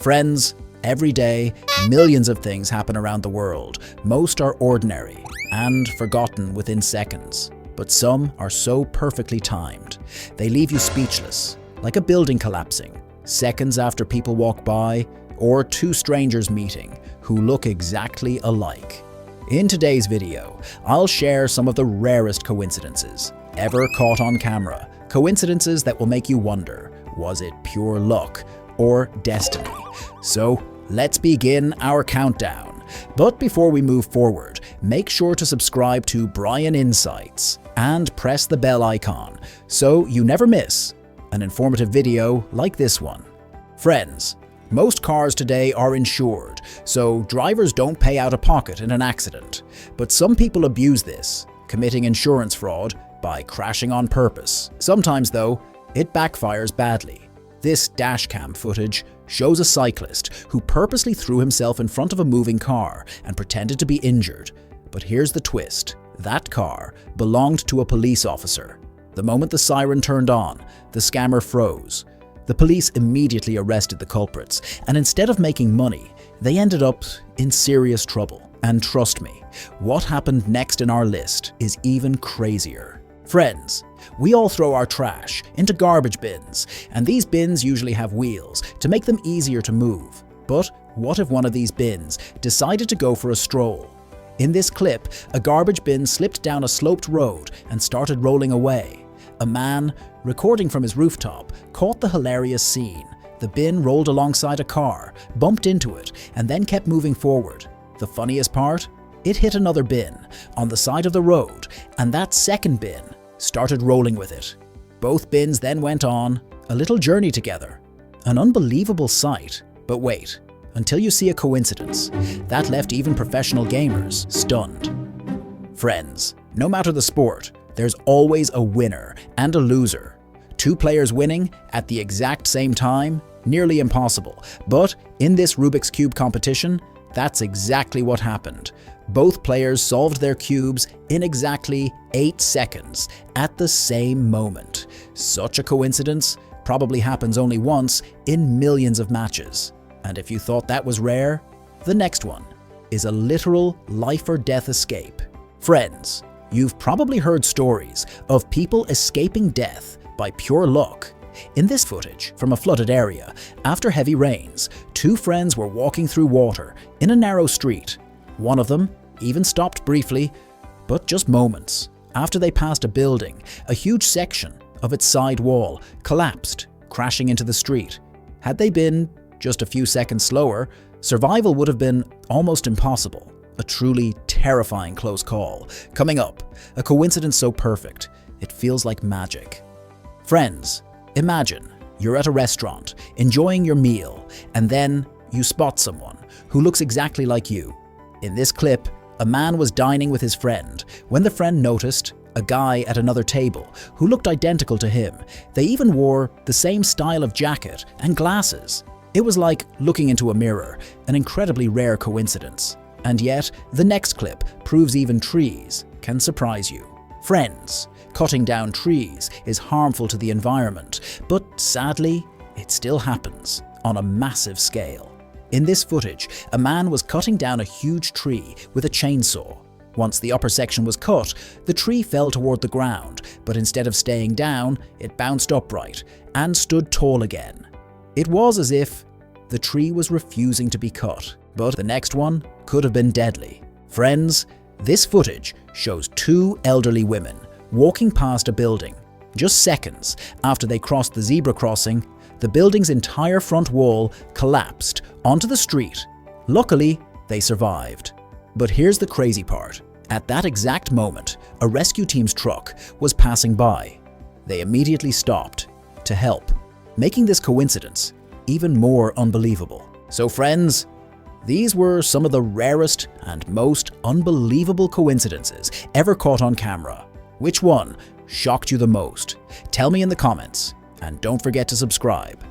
Friends, every day, millions of things happen around the world. Most are ordinary and forgotten within seconds. But some are so perfectly timed. They leave you speechless, like a building collapsing, seconds after people walk by, or two strangers meeting who look exactly alike. In today's video, I'll share some of the rarest coincidences ever caught on camera. Coincidences that will make you wonder, was it pure luck or destiny? So let's begin our countdown. But before we move forward, make sure to subscribe to Brian Insights and press the bell icon so you never miss an informative video like this one. Friends, most cars today are insured, so drivers don't pay out of pocket in an accident. But some people abuse this, committing insurance fraud by crashing on purpose. Sometimes, though, it backfires badly. This dashcam footage shows a cyclist who purposely threw himself in front of a moving car and pretended to be injured. But here's the twist. That car belonged to a police officer. The moment the siren turned on, the scammer froze. The police immediately arrested the culprits, and instead of making money, they ended up in serious trouble. And trust me, what happened next in our list is even crazier. Friends, we all throw our trash into garbage bins, and these bins usually have wheels to make them easier to move. But what if one of these bins decided to go for a stroll? In this clip, a garbage bin slipped down a sloped road and started rolling away. A man, recording from his rooftop, caught the hilarious scene. The bin rolled alongside a car, bumped into it, and then kept moving forward. The funniest part? It hit another bin on the side of the road, and that second bin started rolling with it. Both bins then went on a little journey together. An unbelievable sight. But wait, until you see a coincidence that left even professional gamers stunned. Friends, no matter the sport, there's always a winner and a loser. Two players winning at the exact same time? Nearly impossible. But in this Rubik's Cube competition, that's exactly what happened. Both players solved their cubes in exactly 8 seconds at the same moment. Such a coincidence probably happens only once in millions of matches. And if you thought that was rare, the next one is a literal life or death escape. Friends, you've probably heard stories of people escaping death by pure luck. In this footage from a flooded area, after heavy rains, two friends were walking through water in a narrow street. One of them even stopped briefly, but just moments. After they passed a building, a huge section of its side wall collapsed, crashing into the street. Had they been just a few seconds slower, survival would have been almost impossible. A truly terrifying close call. Coming up, a coincidence so perfect, it feels like magic. Friends, imagine you're at a restaurant, enjoying your meal, and then you spot someone who looks exactly like you. In this clip, a man was dining with his friend when the friend noticed a guy at another table who looked identical to him. They even wore the same style of jacket and glasses. It was like looking into a mirror, an incredibly rare coincidence. And yet, the next clip proves even trees can surprise you. Friends, cutting down trees is harmful to the environment, but sadly, it still happens on a massive scale. In this footage, a man was cutting down a huge tree with a chainsaw. Once the upper section was cut, the tree fell toward the ground, but instead of staying down, it bounced upright and stood tall again. It was as if the tree was refusing to be cut, but the next one could have been deadly. Friends, this footage shows two elderly women walking past a building. Just seconds after they crossed the zebra crossing, the building's entire front wall collapsed onto the street. Luckily, they survived. But here's the crazy part. At that exact moment, a rescue team's truck was passing by. They immediately stopped to help, making this coincidence even more unbelievable. So friends, these were some of the rarest and most unbelievable coincidences ever caught on camera. Which one shocked you the most? Tell me in the comments, and don't forget to subscribe.